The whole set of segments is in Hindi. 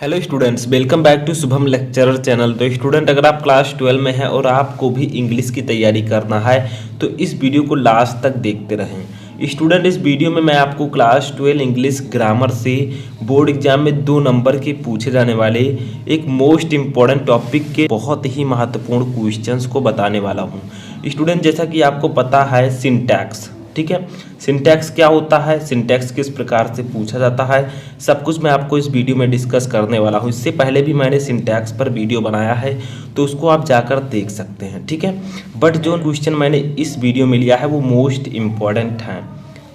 Hello students, welcome back to Shubham lecturer channel. तो स्टूडेंट, अगर आप क्लास 12 में हैं और आपको भी इंग्लिश की तैयारी करना है तो इस वीडियो को लास्ट तक देखते रहें। स्टूडेंट, इस वीडियो में मैं आपको क्लास 12 इंग्लिश ग्रामर से बोर्ड एग्जाम में 2 नंबर के पूछे जाने वाले एक मोस्ट इम्पॉर्टेंट टॉपिक के बहुत ही महत्वपूर्ण क्वेश्चंस को बताने वाला हूँ। स्टूडेंट, जैसा कि आपको पता है सिंटैक्स, ठीक है, सिंटैक्स क्या होता है, सिंटैक्स किस प्रकार से पूछा जाता है, सब कुछ मैं आपको इस वीडियो में डिस्कस करने वाला हूँ। इससे पहले भी मैंने सिंटैक्स पर वीडियो बनाया है तो उसको आप जाकर देख सकते हैं, ठीक है। बट जो क्वेश्चन मैंने इस वीडियो में लिया है वो मोस्ट इम्पॉर्टेंट है।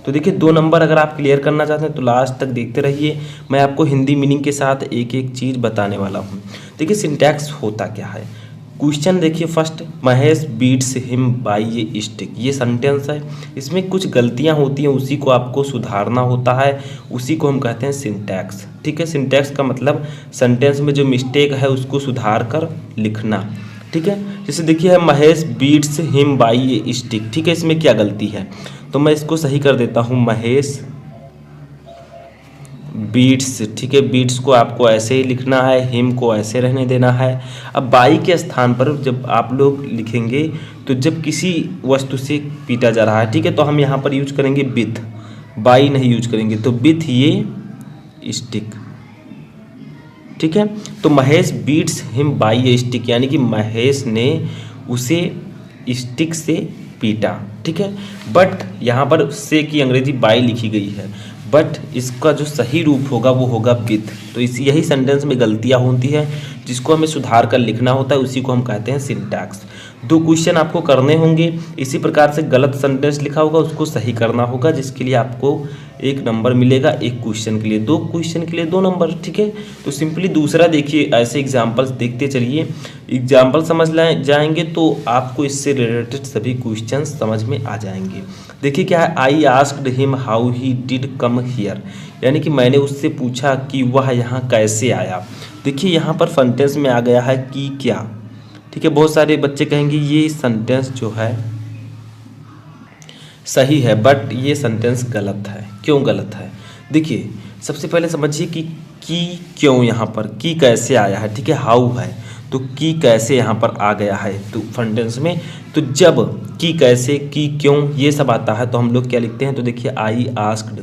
तो देखिए, 2 नंबर अगर आप क्लियर करना चाहते हैं तो लास्ट तक देखते रहिए। मैं आपको हिंदी मीनिंग के साथ एक एक चीज़ बताने वाला हूँ। देखिए, सिंटैक्स होता क्या है। क्वेश्चन देखिए first, Mahesh beats him by ये स्टिक, ये सेंटेंस है। इसमें कुछ गलतियां होती हैं, उसी को आपको सुधारना होता है, उसी को हम कहते हैं सिंटैक्स, ठीक है। सिंटैक्स का मतलब सेंटेंस में जो मिस्टेक है उसको सुधार कर लिखना, ठीक है। जैसे देखिए, महेश बीट्स हिम बाय ये स्टिक, ठीक है, इसमें क्या गलती है तो मैं इसको सही कर देता हूँ, महेश बीट्स, ठीक है। बीट्स को आपको ऐसे ही लिखना है, हिम को ऐसे रहने देना है। अब बाई के स्थान पर जब आप लोग लिखेंगे तो जब किसी वस्तु से पीटा जा रहा है, ठीक है, तो हम यहाँ पर यूज करेंगे विथ, बाई नहीं यूज करेंगे, तो विथ ये स्टिक, ठीक है। तो महेश बीट्स हिम बाई ये स्टिक, यानी कि महेश ने उसे स्टिक से पीटा, ठीक है। बट यहाँ पर से की अंग्रेजी बाई लिखी गई है, बट इसका जो सही रूप होगा वो होगा विथ। तो इस यही सेंटेंस में गलतियाँ होती हैं जिसको हमें सुधार कर लिखना होता है, उसी को हम कहते हैं सिंटैक्स। 2 क्वेश्चन आपको करने होंगे, इसी प्रकार से गलत सेंटेंस लिखा होगा उसको सही करना होगा, जिसके लिए आपको 1 नंबर मिलेगा। 1 क्वेश्चन के लिए, 2 क्वेश्चन के लिए 2 नंबर, ठीक है। तो सिंपली दूसरा देखिए, ऐसे एग्जाम्पल्स देखते चलिए, एग्जाम्पल समझ जाएंगे तो आपको इससे रिलेटेड सभी क्वेश्चन समझ में आ जाएंगे। देखिए क्या है, I asked him how he did come here, यानी कि मैंने उससे पूछा कि वह यहाँ कैसे आया। देखिए यहाँ पर सेंटेंस में आ गया है कि क्या, ठीक है। बहुत सारे बच्चे कहेंगे ये सेंटेंस जो है सही है, बट ये सेंटेंस गलत है। क्यों गलत है? देखिए, सबसे पहले समझिए कि क्यों यहाँ पर की कैसे आया है, ठीक है। हाउ है तो की कैसे यहाँ पर आ गया है तो सेंटेंस में, तो जब की कैसे की क्यों ये सब आता है तो हम लोग क्या लिखते हैं, तो देखिए आई आस्क्ड,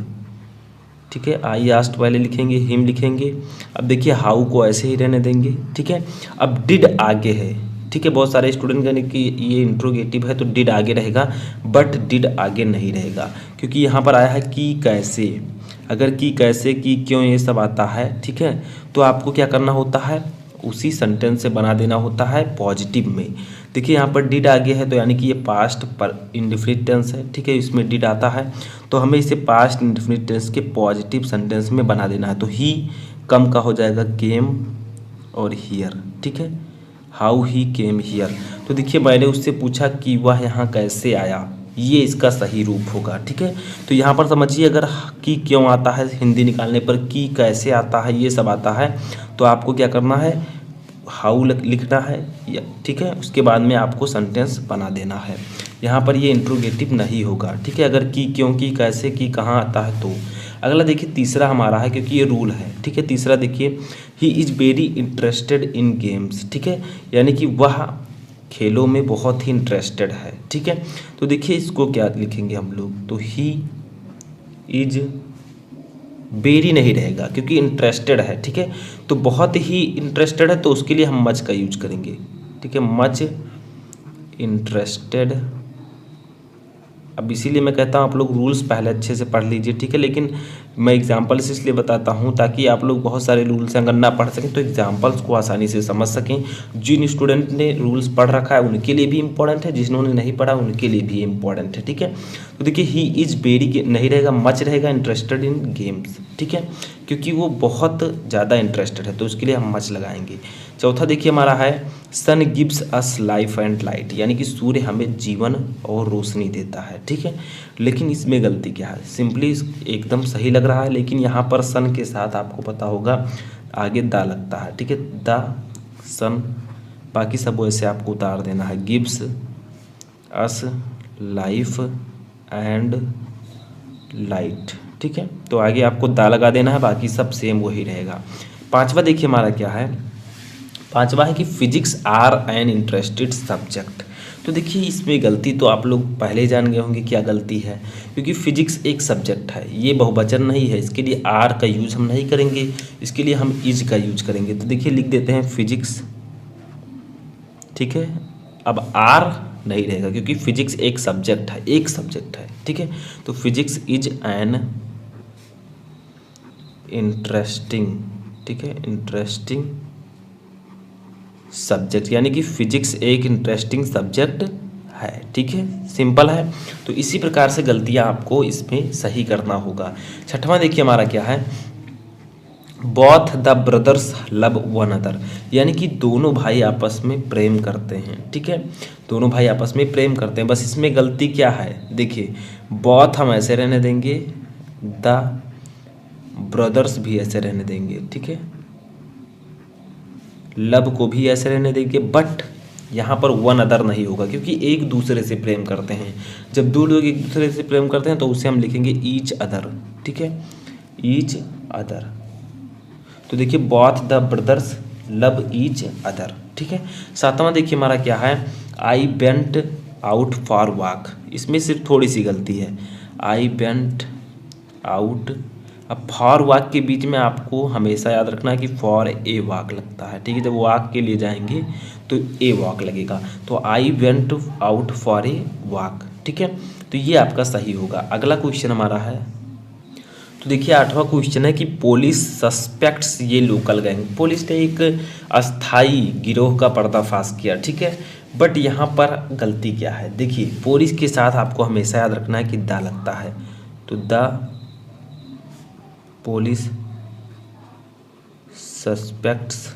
ठीक है, आई आस्क्ड पहले लिखेंगे, हिम लिखेंगे। अब देखिए हाउ को ऐसे ही रहने देंगे, ठीक है। अब डिड आगे है, ठीक है। बहुत सारे स्टूडेंट कहने कि ये इंट्रोगेटिव है तो डिड आगे रहेगा, बट डिड आगे नहीं रहेगा क्योंकि यहाँ पर आया है कि कैसे। अगर की कैसे की क्यों ये सब आता है, ठीक है, तो आपको क्या करना होता है, उसी सेंटेंस से बना देना होता है पॉजिटिव में। देखिए यहाँ पर डिड आगे है तो यानी कि ये पास्ट पर इंडेफिनिट टेंस है, ठीक है, इसमें डिड आता है तो हमें इसे पास्ट इंडेफिनिट टेंस के पॉजिटिव सेंटेंस में बना देना है। तो ही कम का हो जाएगा केम और हियर, ठीक है, हाउ ही केम हियर। तो देखिए मैंने उससे पूछा कि वह यहाँ कैसे आया, ये इसका सही रूप होगा, ठीक है। तो यहाँ पर समझिए, अगर की क्यों आता है हिंदी निकालने पर, की कैसे आता है, ये सब आता है तो आपको क्या करना है, हाउ लिखना है, ठीक है। उसके बाद में आपको सेंटेंस बना देना है। यहाँ पर ये इंट्रोगेटिव नहीं होगा, ठीक है, अगर की क्यों की कैसे की कहाँ आता है तो। अगला देखिए तीसरा हमारा है, क्योंकि ये रूल है, ठीक है। तीसरा देखिए, he is very interested in games, ठीक है, यानी कि वह खेलों में बहुत ही इंटरेस्टेड है, ठीक है। तो देखिए इसको क्या लिखेंगे हम लोग, तो ही इज वेरी नहीं रहेगा क्योंकि इंटरेस्टेड है, ठीक है। तो बहुत ही इंटरेस्टेड है तो उसके लिए हम मच का यूज करेंगे, ठीक है, मच इंटरेस्टेड। अब इसीलिए मैं कहता हूँ आप लोग रूल्स पहले अच्छे से पढ़ लीजिए, ठीक है। लेकिन मैं एग्जांपल्स इसलिए बताता हूँ ताकि आप लोग बहुत सारे रूल्स अगर ना पढ़ सकें तो एग्जांपल्स को आसानी से समझ सकें। जिन स्टूडेंट ने रूल्स पढ़ रखा है उनके लिए भी इम्पोर्टेंट है, जिन्होंने नहीं पढ़ा उनके लिए भी इम्पोर्टेंट है, ठीक है। तो देखिए ही इज़ वेरी नहीं रहेगा, मच रहेगा, इंटरेस्टेड इन गेम्स, ठीक है, क्योंकि वो बहुत ज़्यादा इंटरेस्टेड है तो उसके लिए हम मच लगाएंगे। चौथा देखिए हमारा है sun gives us life and light, यानी कि सूर्य हमें जीवन और रोशनी देता है, ठीक है। लेकिन इसमें गलती क्या है, सिंपली एकदम सही लग रहा है लेकिन यहाँ पर सन के साथ आपको पता होगा आगे दा लगता है, ठीक है, द सन, बाकी सब वैसे आपको उतार देना है। Gives us life and light, ठीक है, तो आगे आपको दा लगा देना है, बाकी सब सेम वही रहेगा। पांचवा देखिए हमारा क्या है, पांचवा है कि physics are an interested subject. तो देखिए इसमें गलती तो आप लोग पहले ही जान गए होंगे क्या गलती है, क्योंकि फिजिक्स एक सब्जेक्ट है, ये बहुवचन नहीं है, इसके लिए आर का यूज हम नहीं करेंगे, इसके लिए हम इज का यूज करेंगे। तो देखिए लिख देते हैं फिजिक्स, ठीक है। अब आर नहीं रहेगा क्योंकि फिजिक्स एक सब्जेक्ट है, एक सब्जेक्ट है, ठीक है। तो फिजिक्स इज एन इंटरेस्टिंग, ठीक है, इंटरेस्टिंग सब्जेक्ट, यानी कि फिजिक्स एक इंटरेस्टिंग सब्जेक्ट है, ठीक है, सिंपल है। तो इसी प्रकार से गलतियां आपको इसमें सही करना होगा। छठवां देखिए हमारा क्या है, both the brothers love one other, यानी कि दोनों भाई आपस में प्रेम करते हैं, ठीक है, दोनों भाई आपस में प्रेम करते हैं। बस इसमें गलती क्या है, देखिए बोथ हम ऐसे रहने देंगे, द ब्रदर्स भी ऐसे रहने देंगे, ठीक है, लव को भी ऐसे रहने देंगे, बट यहाँ पर वन अदर नहीं होगा क्योंकि एक दूसरे से प्रेम करते हैं। जब दो लोग एक दूसरे से प्रेम करते हैं तो उसे हम लिखेंगे ईच अदर, ठीक है, ईच अदर। तो देखिए both the brothers love each other, ठीक है। सातवां देखिए हमारा क्या है, I went out for walk, इसमें सिर्फ थोड़ी सी गलती है, आई वेंट आउट। अब फॉर वॉक के बीच में आपको हमेशा याद रखना है कि फॉर ए वॉक लगता है, ठीक है, जब वॉक के लिए जाएंगे तो ए वॉक लगेगा। तो I went out for a walk, ठीक है, तो ये आपका सही होगा। अगला क्वेश्चन हमारा है, तो देखिए आठवां क्वेश्चन है कि पुलिस सस्पेक्ट्स ये लोकल गैंग, पुलिस ने एक अस्थाई गिरोह का पर्दाफाश किया, ठीक है, बट यहाँ पर गलती क्या है, देखिए पुलिस के साथ आपको हमेशा याद रखना है कि द लगता है, तो द पुलिस सस्पेक्ट्स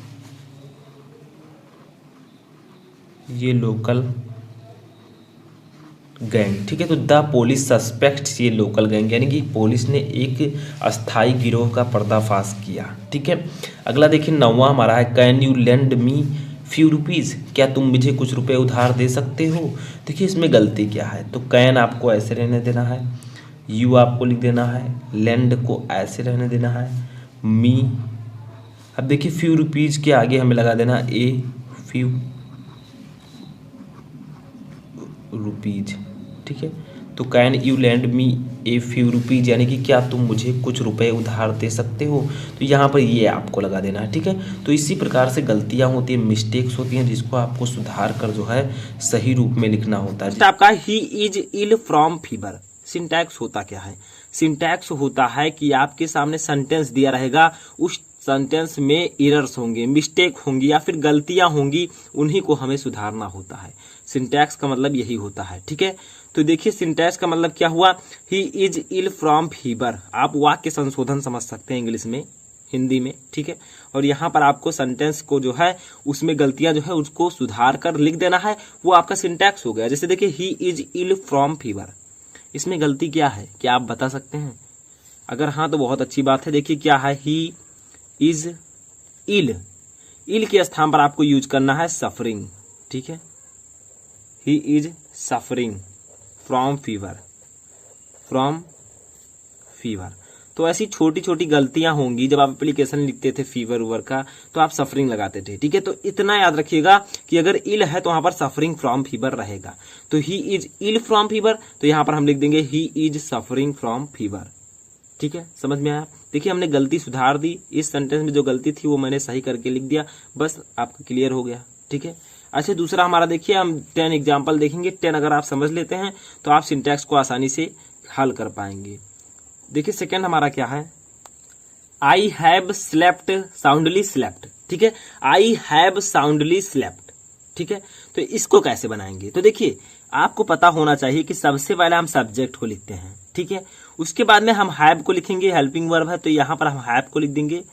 ये लोकल गैंग, ठीक है, तो द पुलिस सस्पेक्ट्स ये लोकल गैंग, यानी कि पुलिस ने एक अस्थाई गिरोह का पर्दाफाश किया, ठीक है। अगला देखिए नौवां हमारा है, can you lend me few rupees, क्या तुम मुझे कुछ रुपए उधार दे सकते हो। देखिए इसमें गलती क्या है, तो कैन आपको ऐसे रहने देना है, यू आपको लिख देना है, लैंड को ऐसे रहने देना है, मी। अब देखिए फ्यू रुपीज़ के आगे हमें लगा देना ए फ्यू रुपीज़, ठीक है। तो can you land me a few rupees, यानी कि क्या तुम मुझे कुछ रुपए उधार दे सकते हो, तो यहाँ पर ये आपको लगा देना है, ठीक है। तो इसी प्रकार से गलतियाँ होती हैं, मिस्टेक्स होती हैं, जिसको आपको सुधार कर जो है सही रूप में लिखना होता है। आपका he is ill from fever, syntax होता क्या है, सिंटैक्स होता है कि आपके सामने सेंटेंस दिया रहेगा, उस सेंटेंस में एरर्स होंगे, मिस्टेक होंगी या फिर गलतियां होंगी, उन्हीं को हमें सुधारना होता है। सिंटैक्स का मतलब यही होता है, ठीक है। तो देखिए सिंटैक्स का मतलब क्या हुआ, he is ill from fever, आप वाक्य संशोधन समझ सकते हैं इंग्लिश में, हिंदी में, ठीक है। और यहाँ पर आपको सेंटेंस को जो है उसमें गलतियां जो है उसको सुधार कर लिख देना है, वो आपका सिंटैक्स हो गया। जैसे देखिए he is ill from fever, इसमें गलती क्या है, क्या आप बता सकते हैं? अगर हाँ तो बहुत अच्छी बात है। देखिए क्या है, ही इज इल, इल के स्थान पर आपको यूज करना है सफरिंग, ठीक है, he is suffering from fever, from fever. तो ऐसी छोटी छोटी गलतियां होंगी, जब आप एप्लीकेशन लिखते थे फीवर उवर का तो आप सफरिंग लगाते थे, ठीक है। तो इतना याद रखिएगा कि अगर इल है तो वहां पर सफरिंग फ्रॉम फीवर रहेगा। तो he is ill from fever, तो यहां पर हम लिख देंगे he is suffering from fever, ठीक है, समझ में आया। देखिए हमने गलती सुधार दी, इस सेंटेंस में जो गलती थी वो मैंने सही करके लिख दिया, बस आपका क्लियर हो गया, ठीक है। अच्छा दूसरा हमारा देखिए, हम 10 एग्जाम्पल देखेंगे, 10 अगर आप समझ लेते हैं तो आप सिंटैक्स को आसानी से हल कर पाएंगे। देखिए सेकंड हमारा क्या है, I have slept soundly slept, ठीक है, आई हैव साउंडली स्लेप्ट, ठीक है। तो इसको कैसे बनाएंगे, तो देखिए आपको पता होना चाहिए कि सबसे पहले हम सब्जेक्ट को लिखते हैं, ठीक है, उसके बाद में हम हैव को लिखेंगे, हेल्पिंग वर्ब है तो यहां पर हम हैव को लिख देंगे,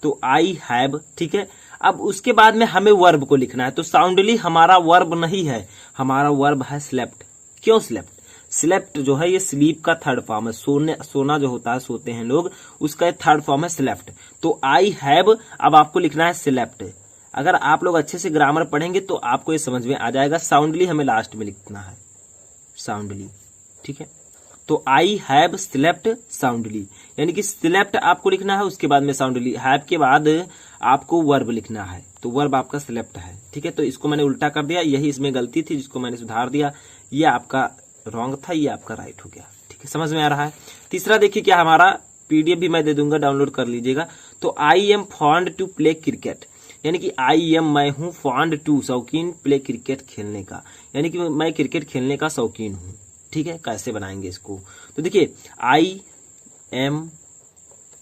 तो आई हैव, ठीक है। अब उसके बाद में हमें वर्ब को लिखना है, तो साउंडली हमारा वर्ब नहीं है, हमारा वर्ब है स्लेप्ट। क्यों स्लेप्ट? स्लेप्ट जो है ये स्लीप का थर्ड फॉर्म है, सोना जो होता है, सोते हैं लोग, उसका थर्ड फॉर्म है स्लेप्ट। तो आई हैव अब आपको लिखना है स्लेप्ट। अगर आप लोग अच्छे से ग्रामर पढ़ेंगे तो आपको ये समझ में आ जाएगा। साउंडली हमें लास्ट में लिखना है, साउंडली, ठीक है। तो आई हैव स्लेप्ट साउंडली, यानी कि स्लेप्ट आपको लिखना है, उसके बाद में साउंडली, हैव के बाद आपको वर्ब लिखना है, तो वर्ब आपका स्लेप्ट है। ठीक है, तो इसको मैंने उल्टा कर दिया, यही इसमें गलती थी जिसको मैंने सुधार दिया। ये आपका रॉन्ग था, ये आपका राइट हो गया। ठीक है, समझ में आ रहा है। तीसरा देखिए क्या हमारा, पीडीएफ भी मैं दे दूंगा, डाउनलोड कर लीजिएगा। तो I am fond to play cricket, यानी कि आई एम मैं हूं, फॉन्ड टू शौकीन, प्ले क्रिकेट खेलने का, यानी कि मैं क्रिकेट खेलने का शौकीन हूं। ठीक है, कैसे बनाएंगे इसको, तो देखिए आई एम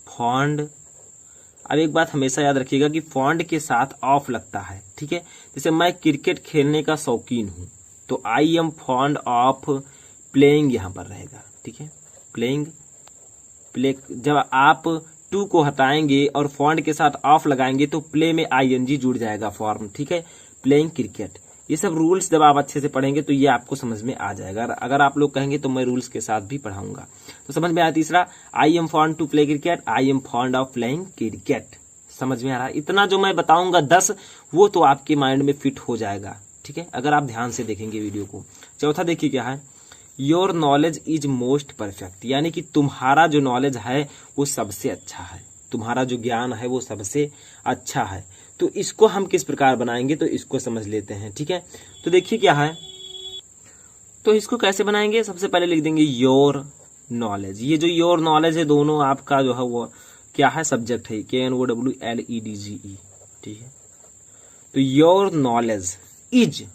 फॉन्ड, अब एक बात हमेशा याद रखिएगा कि फॉन्ड के साथ ऑफ लगता है। ठीक है, जैसे मैं क्रिकेट खेलने का शौकीन हूं, तो I am fond of playing यहां पर रहेगा। ठीक है, प्लेइंग, प्ले, जब आप टू को हटाएंगे और फॉन्ड के साथ ऑफ लगाएंगे तो प्ले में आईएनजी जुड़ जाएगा फॉर्म। ठीक है, प्लेइंग क्रिकेट, ये सब रूल्स जब आप अच्छे से पढ़ेंगे तो ये आपको समझ में आ जाएगा। अगर आप लोग कहेंगे तो मैं रूल्स के साथ भी पढ़ाऊंगा, तो समझ में आया। तीसरा, I am fond to play cricket, I am fond of playing cricket, समझ में आ रहा है। इतना जो मैं बताऊंगा 10, वो तो आपके माइंड में फिट हो जाएगा। ठीक है, अगर आप ध्यान से देखेंगे वीडियो को। चौथा देखिए क्या है, your knowledge is most perfect, यानी कि तुम्हारा जो नॉलेज है वो सबसे अच्छा है, तुम्हारा जो ज्ञान है वो सबसे अच्छा है। तो इसको हम किस प्रकार बनाएंगे, तो इसको समझ लेते हैं। ठीक है, तो देखिए क्या है, तो इसको कैसे बनाएंगे, सबसे पहले लिख देंगे योर नॉलेज। ये जो योर नॉलेज है, दोनों आपका जो है वो क्या है, सब्जेक्ट है, KNOWLEDGE। ठीक है, तो योर नॉलेज इज,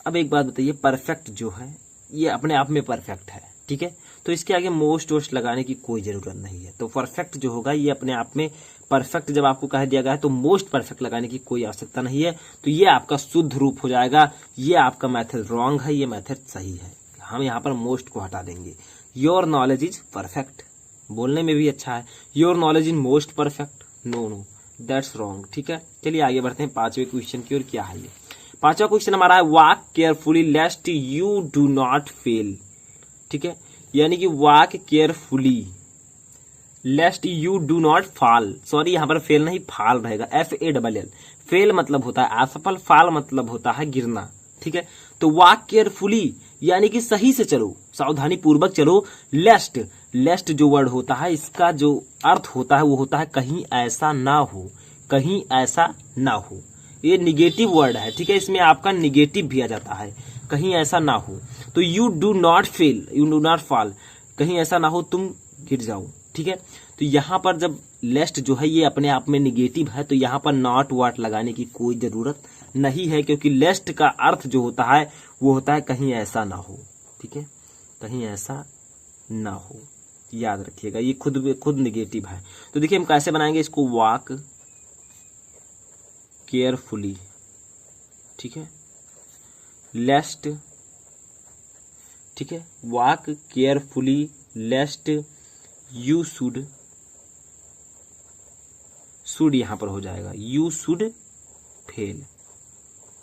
अब एक बात बताइए, परफेक्ट जो है ये अपने आप में परफेक्ट है। ठीक है, तो इसके आगे मोस्ट वोस्ट लगाने की कोई जरूरत नहीं है। तो परफेक्ट जो होगा ये अपने आप में परफेक्ट, जब आपको कह दिया गया है तो मोस्ट परफेक्ट लगाने की कोई आवश्यकता नहीं है। तो ये आपका शुद्ध रूप हो जाएगा। ये आपका मेथड रॉन्ग है, ये मेथड सही है। हम यहाँ पर मोस्ट को हटा देंगे। योर नॉलेज इज परफेक्ट, बोलने में भी अच्छा है। Your knowledge is most perfect, no that's wrong. ठीक है, चलिए आगे बढ़ते हैं 5वें क्वेश्चन की ओर। क्या है ये 5वां क्वेश्चन हमारा है, walk carefully लेस्ट you do not fail. ठीक है, यानी कि walk carefully लेस्ट you do not fall, sorry यहाँ पर फेल नहीं फाल रहेगा, FALL। फेल मतलब होता है असफल, फाल मतलब होता है गिरना। ठीक है, तो वॉक केयरफुली यानी कि सही से चलो, सावधानी पूर्वक चलो। लेस्ट, लेस्ट जो वर्ड होता है इसका जो अर्थ होता है वो होता है कहीं ऐसा ना हो, कहीं ऐसा ना हो। ये निगेटिव वर्ड है। ठीक है, इसमें आपका निगेटिव भी आ जाता है, कहीं ऐसा ना हो। तो you do not fail, you do not fall, कहीं ऐसा ना हो तुम गिर जाओ। ठीक है, तो यहाँ पर जब लेस्ट जो है ये अपने आप में निगेटिव है, तो यहाँ पर नॉट वाट लगाने की कोई जरूरत नहीं है, क्योंकि लेस्ट का अर्थ जो होता है वो होता है कहीं ऐसा ना हो। ठीक है, कहीं ऐसा ना हो, याद रखिएगा, ये खुद निगेटिव है। तो देखिए हम कैसे बनाएंगे इसको, वॉक केयरफुली। ठीक है, लेस्ट, ठीक है, वॉक केयरफुली लेस्ट यू शुड यहां पर हो जाएगा, यू शुड फेल।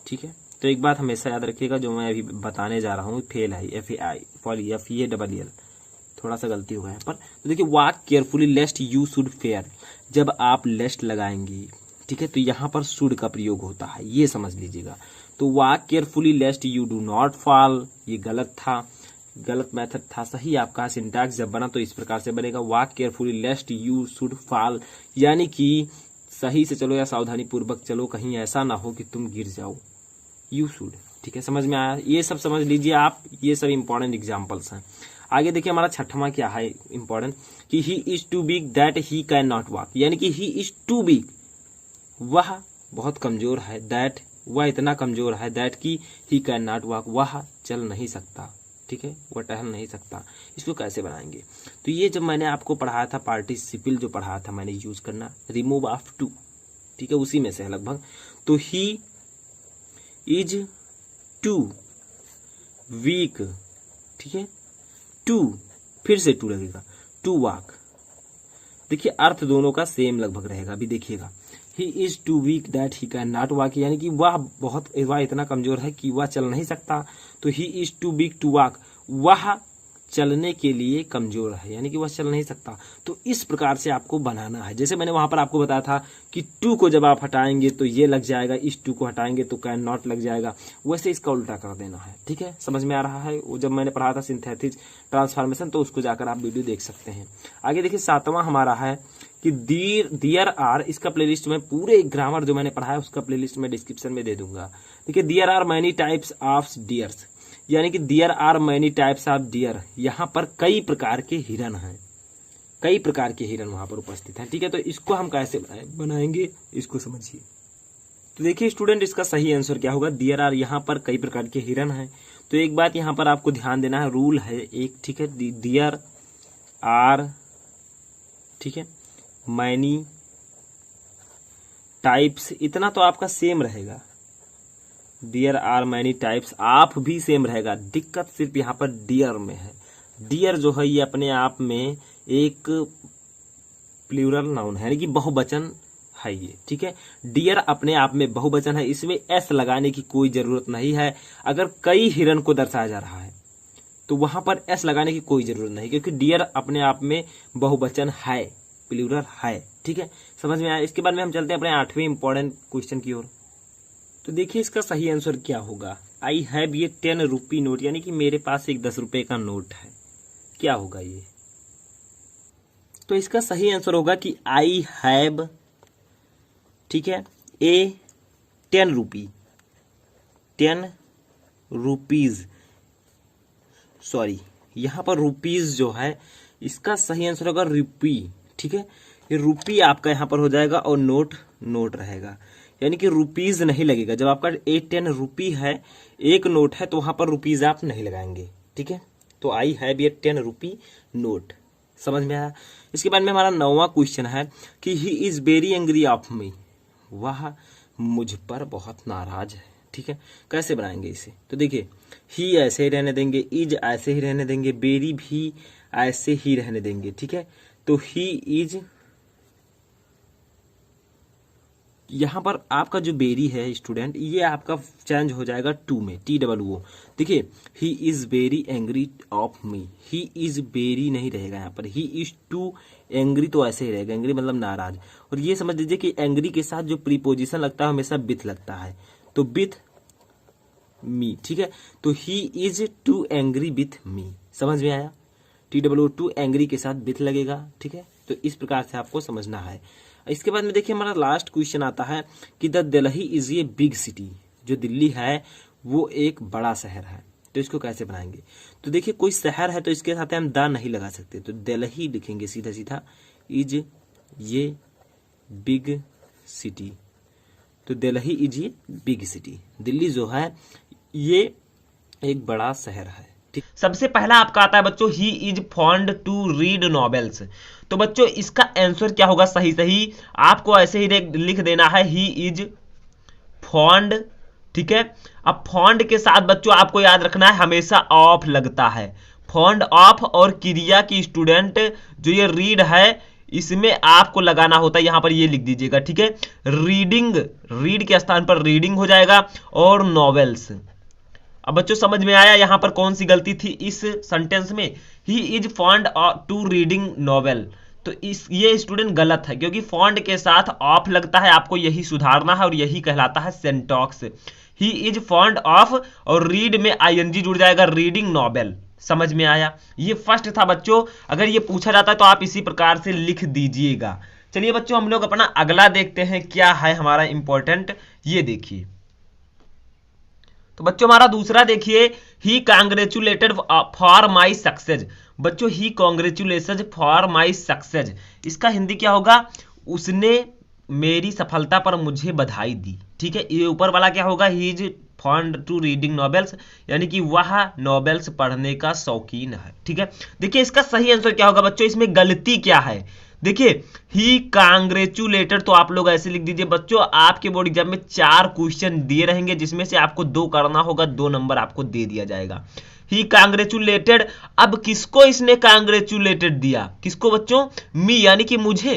ठीक है, तो एक बात हमेशा याद रखिएगा, जो मैं अभी बताने जा रहा हूं फेल है, FAIL, थोड़ा सा गलती हो गया है पर। तो देखिए walk carefully लेस्ट you should fair, जब आप लेस्ट लगाएंगे, ठीक है, तो यहाँ पर शुड का प्रयोग होता है, ये समझ लीजिएगा। तो walk carefully लेस्ट you do not fall, ये गलत था, गलत मेथड था। सही आपका सिंटैक्स जब बना तो इस प्रकार से बनेगा, walk carefully लेस्ट you should fall, यानी कि सही से चलो या सावधानी पूर्वक चलो, कहीं ऐसा ना हो कि तुम गिर जाओ, यू शुड। ठीक है, समझ में आया, ये सब समझ लीजिए आप, ये सब इंपॉर्टेंट एग्जाम्पल्स हैं। आगे देखिए हमारा 6वां क्या है इंपॉर्टेंट, कि he is too big that he can not walk, यानी कि ही इज टू बिग, वह बहुत कमजोर है, दैट वह इतना कमजोर है, दैट की ही कैन नॉट वॉक, वह चल नहीं सकता। ठीक है, वह टहल नहीं सकता। इसको कैसे बनाएंगे, तो ये जब मैंने आपको पढ़ाया था पार्टिसिपल जो पढ़ाया था मैंने, यूज करना रिमूव ऑफ टू। ठीक है, उसी में से है लगभग। तो ही इज टू वीक, ठीक है, टू फिर से टू लगेगा, टू वॉक। देखिए अर्थ दोनों का सेम लगभग रहेगा, अभी देखिएगा, he is too weak that he can not walk, यानी कि वह इतना कमजोर है कि वह चल नहीं सकता। तो he is too weak to walk, वह चलने के लिए कमजोर है, यानी कि वह चल नहीं सकता। तो इस प्रकार से आपको बनाना है। जैसे मैंने वहां पर आपको बताया था कि टू को जब आप हटाएंगे तो ये लग जाएगा, इस टू को हटाएंगे तो कैन नॉट लग जाएगा, वैसे इसका उल्टा कर देना है। ठीक है, समझ में आ रहा है? वो जब मैंने पढ़ा था सिंथेटिक ट्रांसफॉर्मेशन, तो उसको जाकर आप वीडियो देख सकते हैं। आगे देखिए 7वां हमारा है कि दियर आर, इसका प्लेलिस्ट में पूरे ग्रामर जो मैंने पढ़ा है उसका प्लेलिस्ट में डिस्क्रिप्शन में दे दूंगा। देखिए there are many types of deers, यानी कि there are many types of deer, यहाँ पर कई प्रकार के हिरन हैं, कई प्रकार के हिरन वहां पर उपस्थित हैं। ठीक है, तो इसको हम कैसे बनाएंगे इसको समझिए। तो देखिए स्टूडेंट, इसका सही आंसर क्या होगा? दियर आर, यहाँ पर कई प्रकार के हिरन हैं। तो एक बात यहाँ पर आपको ध्यान देना है, रूल है एक। ठीक है, दियर आर, ठीक है, मैनी टाइप्स, इतना तो आपका सेम रहेगा। डियर आर मैनी टाइप्स आप भी सेम रहेगा, दिक्कत सिर्फ यहाँ पर डियर में है। डियर जो है ये अपने आप में एक प्लूरल नाउन है, यानी कि बहुवचन है ये। ठीक है, डियर अपने आप में बहुवचन है, इसमें एस लगाने की कोई जरूरत नहीं है। अगर कई हिरन को दर्शाया जा रहा है तो वहां पर एस लगाने की कोई जरूरत नहीं, क्योंकि डियर अपने आप में बहुवचन है, प्लूरल है। ठीक है, समझ में आया? इसके बाद में हम चलते हैं अपने 8वें इंपॉर्टेंट क्वेश्चन की ओर। तो देखिए इसका सही आंसर क्या होगा? आई हैव ये 10 रुपी नोट, यानी कि मेरे पास एक 10 रुपए का नोट है। क्या होगा ये? तो इसका सही आंसर होगा कि आई हैव, ठीक है, ए 10 रुपी, 10 रुपीज, सॉरी यहां पर रुपीज जो है इसका सही आंसर होगा रुपी। ठीक है, ये रुपी आपका यहां पर हो जाएगा और नोट नोट रहेगा, यानी कि रुपीज नहीं लगेगा। जब आपका 10 रुपी है, एक नोट है, तो वहां पर रुपीज आप नहीं लगाएंगे। ठीक है, तो आई हैव ये 10 रुपी नोट। समझ में आया? इसके बाद में हमारा 9वां क्वेश्चन है कि he is very angry of me, वह मुझ पर बहुत नाराज है। ठीक है, कैसे बनाएंगे इसे? तो देखिए ही ऐसे ही रहने देंगे, इज ऐसे ही रहने देंगे, वेरी भी ऐसे ही रहने देंगे। ठीक है, तो ही इज, यहां पर आपका जो बेरी है स्टूडेंट, ये आपका चेंज हो जाएगा टू में, TOO। देखिए he is very angry of me, he is very नहीं रहेगा यहाँ पर, ही इज टू एंग्री तो ऐसे ही रहेगा, एंग्री मतलब नाराज। और ये समझ लीजिए कि एंग्री के साथ जो प्रीपोजिशन लगता है हमेशा विथ लगता है, तो विथ मी। ठीक है, तो he is too angry with me. समझ में आया? TOO टू एंग्री के साथ विथ लगेगा। ठीक है, तो इस प्रकार से आपको समझना है। इसके बाद में देखिए हमारा लास्ट क्वेश्चन आता है कि the Delhi is a big city, जो दिल्ली है वो एक बड़ा शहर है। तो इसको कैसे बनाएंगे? तो देखिए कोई शहर है तो इसके साथ हम द नहीं लगा सकते, तो दिल्ली लिखेंगे सीधा सीधा, इज ये बिग सिटी। तो दिल्ली इज ये बिग सिटी, दिल्ली जो है ये एक बड़ा शहर है। सबसे पहला आपका आता है बच्चों, he is fond to read novels. तो बच्चों इसका आंसर क्या होगा? सही सही आपको ऐसे ही लिख देना है, ही इज फॉन्ड। ठीक है, अब फॉन्ड के साथ बच्चों आपको याद रखना है हमेशा ऑफ लगता है, फॉन्ड ऑफ, और क्रिया की स्टूडेंट जो ये रीड है इसमें आपको लगाना होता है, यहां पर ये लिख दीजिएगा। ठीक है, रीडिंग, रीड के स्थान पर रीडिंग हो जाएगा, और नॉवेल्स। अब बच्चों समझ में आया यहां पर कौन सी गलती थी इस सेंटेंस में? He is fond to reading novel, तो ये स्टूडेंट गलत है, क्योंकि फॉन्ड के साथ ऑफ लगता है, आपको यही सुधारना है, और यही कहलाता है सेंटॉक्स। ही इज फॉन्ड ऑफ और रीड में ING जुड़ जाएगा, रीडिंग नॉवेल। समझ में आया? ये फर्स्ट था बच्चों, अगर ये पूछा जाता है तो आप इसी प्रकार से लिख दीजिएगा। चलिए बच्चों हम लोग अपना अगला देखते हैं क्या है हमारा इंपॉर्टेंट, ये देखिए। तो बच्चों हमारा दूसरा देखिए, ही कांग्रेचुलेटेड फॉर माई सक्सेस। बच्चों ही कांग्रेचुलेशन फॉर माई सक्सेस, इसका हिंदी क्या होगा? उसने मेरी सफलता पर मुझे बधाई दी। ठीक है, ये ऊपर वाला क्या होगा? He is fond to reading novels, यानी कि वह नॉवेल्स पढ़ने का शौकीन है। ठीक है, देखिए इसका सही आंसर क्या होगा बच्चों? इसमें गलती क्या है? देखिए ही कांग्रेचुलेटेड, तो आप लोग ऐसे लिख दीजिए। बच्चों आपके बोर्ड एग्जाम में 4 क्वेश्चन दिए रहेंगे, जिसमें से आपको 2 करना होगा, 2 नंबर आपको दे दिया जाएगा। ही कांग्रेचुलेटेड, अब किसको इसने कांग्रेचुलेटेड दिया? किसको बच्चों? मी, यानी कि मुझे।